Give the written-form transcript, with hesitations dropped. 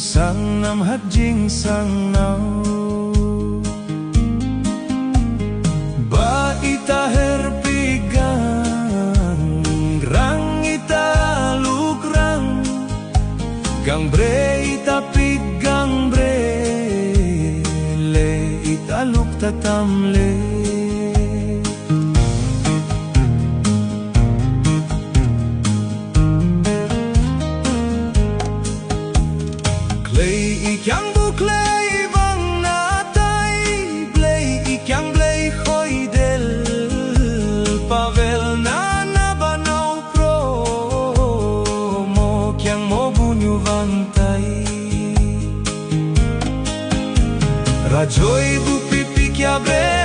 sang nam hát jing sang nau ba ita herpigang rang ita lukrang gang bre ita pigang bre le ita luk tatamle ikyang buklay bang natay blay ikyang blay khoy del pavel na nabanaw pro mo kyang mo bunyu vantay rajoy bupipikya bre